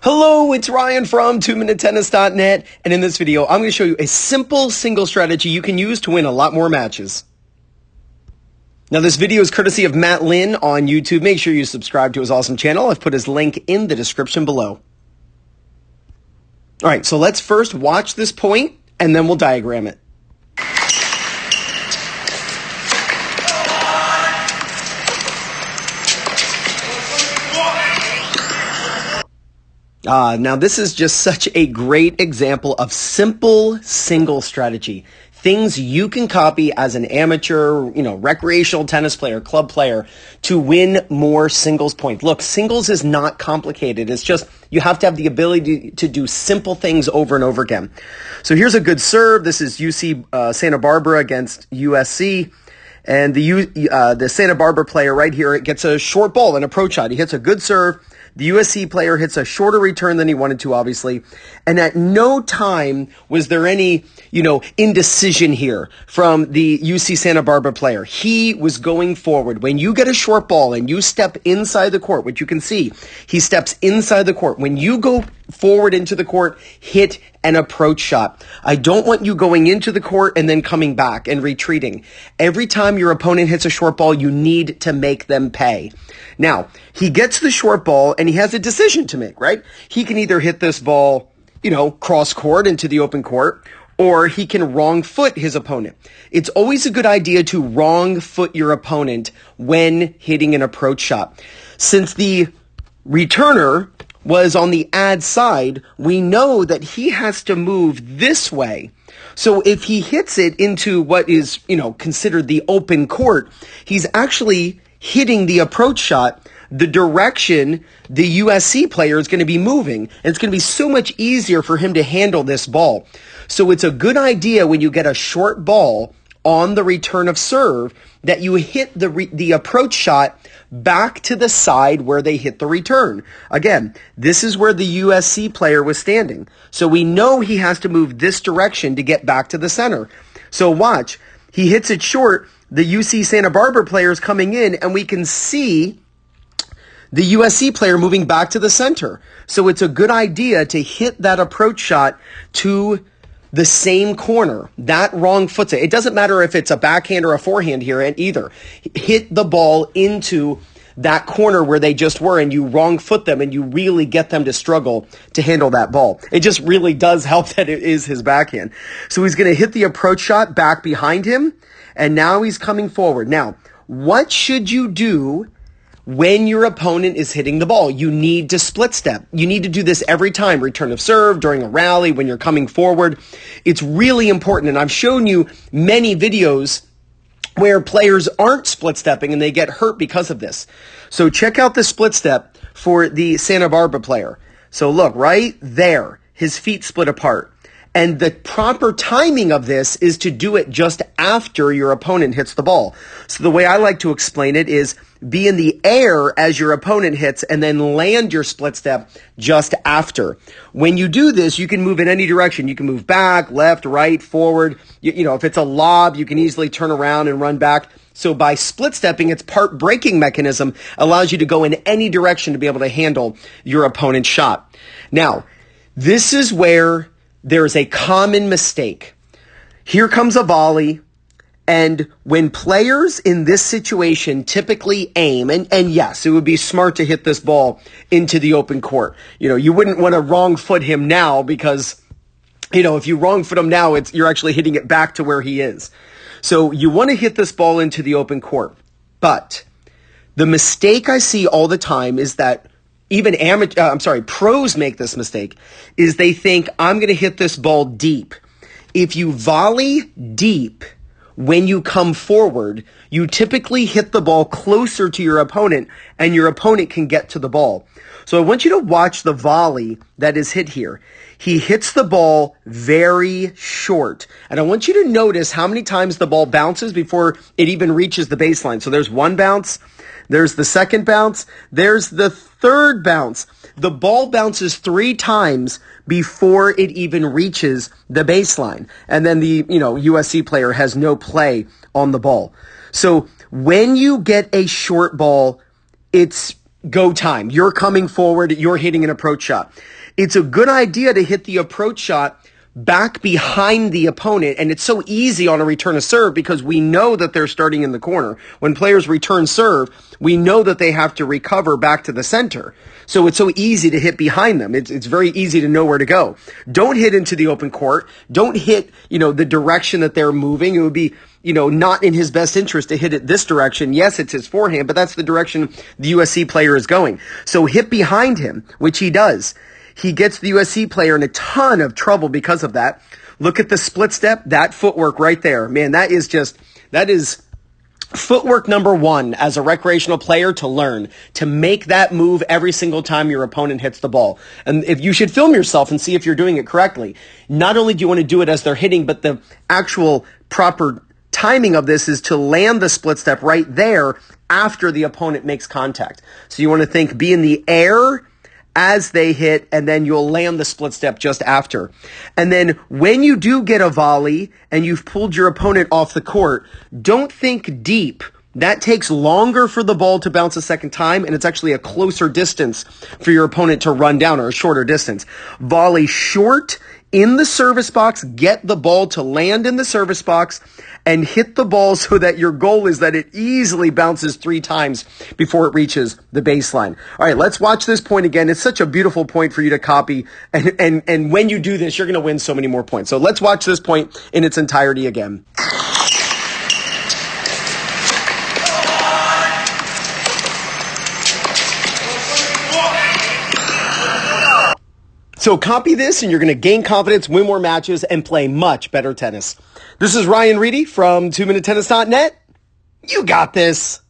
Hello, it's Ryan from 2minutetennis.net, and in this video, I'm going to show you a simple single strategy you can use to win a lot more matches. Now, this video is courtesy of Matt Lynn on YouTube. Make sure you subscribe to his awesome channel. I've put his link in the description below. All right, so let's first watch this point, and then we'll diagram it. Now this is just such a great example of simple single strategy. Things you can copy as an amateur, recreational tennis player, club player to win more singles points. Look, singles is not complicated. It's just you have to have the ability to do simple things over and over again. So here's a good serve. This is UC Santa Barbara against USC. And the Santa Barbara player right here, it gets a short ball, an approach shot. He hits a good serve. The USC player hits a shorter return than he wanted to, obviously. And at no time was there any, indecision here from the UC Santa Barbara player. He was going forward. When you get a short ball and you step inside the court, which you can see, he steps inside the court. When you go forward into the court, hit an approach shot. I don't want you going into the court and then coming back and retreating. Every time your opponent hits a short ball, you need to make them pay. Now, he gets the short ball and he has a decision to make, right? He can either hit this ball, cross court into the open court, or he can wrong foot his opponent. It's always a good idea to wrong foot your opponent when hitting an approach shot. Since the returner was on the ad side, we know that he has to move this way. So if he hits it into what is, considered the open court, he's actually hitting the approach shot the direction the USC player is going to be moving. And it's going to be so much easier for him to handle this ball. So it's a good idea when you get a short ball on the return of serve that you hit the approach shot back to the side where they hit the return. Again, this is where the USC player was standing. So we know he has to move this direction to get back to the center. So watch, he hits it short. The UC Santa Barbara player is coming in, and we can see the USC player moving back to the center. So it's a good idea to hit that approach shot to the same corner. That wrong foot. It doesn't matter if it's a backhand or a forehand here and either. Hit the ball into that corner where they just were, and you wrong foot them, and you really get them to struggle to handle that ball. It just really does help that it is his backhand. So he's going to hit the approach shot back behind him, and now he's coming forward. Now, what should you do when your opponent is hitting the ball? You need to split step. You need to do this every time. Return of serve, during a rally, when you're coming forward. It's really important. And I've shown you many videos where players aren't split stepping and they get hurt because of this. So check out the split step for the Santa Barbara player. So look, right there, his feet split apart. And the proper timing of this is to do it just after your opponent hits the ball. So the way I like to explain it is be in the air as your opponent hits and then land your split step just after. When you do this, you can move in any direction. You can move back, left, right, forward. If it's a lob, you can easily turn around and run back. So by split stepping, its part braking mechanism allows you to go in any direction to be able to handle your opponent's shot. Now, this is where there's a common mistake. Here comes a volley, and when players in this situation typically aim, and yes, it would be smart to hit this ball into the open court. You wouldn't want to wrong foot him now because, if you wrong foot him now, you're actually hitting it back to where he is. So you want to hit this ball into the open court. But the mistake I see all the time is that even pros make this mistake, is they think, I'm going to hit this ball deep. If you volley deep when you come forward, you typically hit the ball closer to your opponent, and your opponent can get to the ball. So I want you to watch the volley that is hit here. He hits the ball very short. And I want you to notice how many times the ball bounces before it even reaches the baseline. So there's one bounce. There's the second bounce. There's the third bounce. The ball bounces 3 times before it even reaches the baseline. And then the, USC player has no play on the ball. So when you get a short ball, it's go time. You're coming forward, you're hitting an approach shot. It's a good idea to hit the approach shot back behind the opponent, and it's so easy on a return of serve because we know that they're starting in the corner. When players return serve, we know that they have to recover back to the center. So it's so easy to hit behind them. It's very easy to know where to go. Don't hit into the open court. Don't hit, the direction that they're moving. It would be, not in his best interest to hit it this direction. Yes, it's his forehand, but that's the direction the USC player is going. So hit behind him, which he does. He gets the USC player in a ton of trouble because of that. Look at the split step, that footwork right there. Man, that is footwork number one as a recreational player to learn, to make that move every single time your opponent hits the ball. And if you should film yourself and see if you're doing it correctly. Not only do you want to do it as they're hitting, but the actual proper timing of this is to land the split step right there after the opponent makes contact. So you want to think, be in the air as they hit, and then you'll land the split step just after. And then when you do get a volley and you've pulled your opponent off the court, don't think deep. That takes longer for the ball to bounce a second time, and it's actually a closer distance for your opponent to run down, or a shorter distance. Volley short in the service box, get the ball to land in the service box, and hit the ball so that your goal is that it easily bounces 3 times before it reaches the baseline. All right, let's watch this point again. It's such a beautiful point for you to copy, and when you do this, you're going to win so many more points. So let's watch this point in its entirety again. So copy this and you're going to gain confidence, win more matches, and play much better tennis. This is Ryan Reedy from 2MinuteTennis.net. You got this.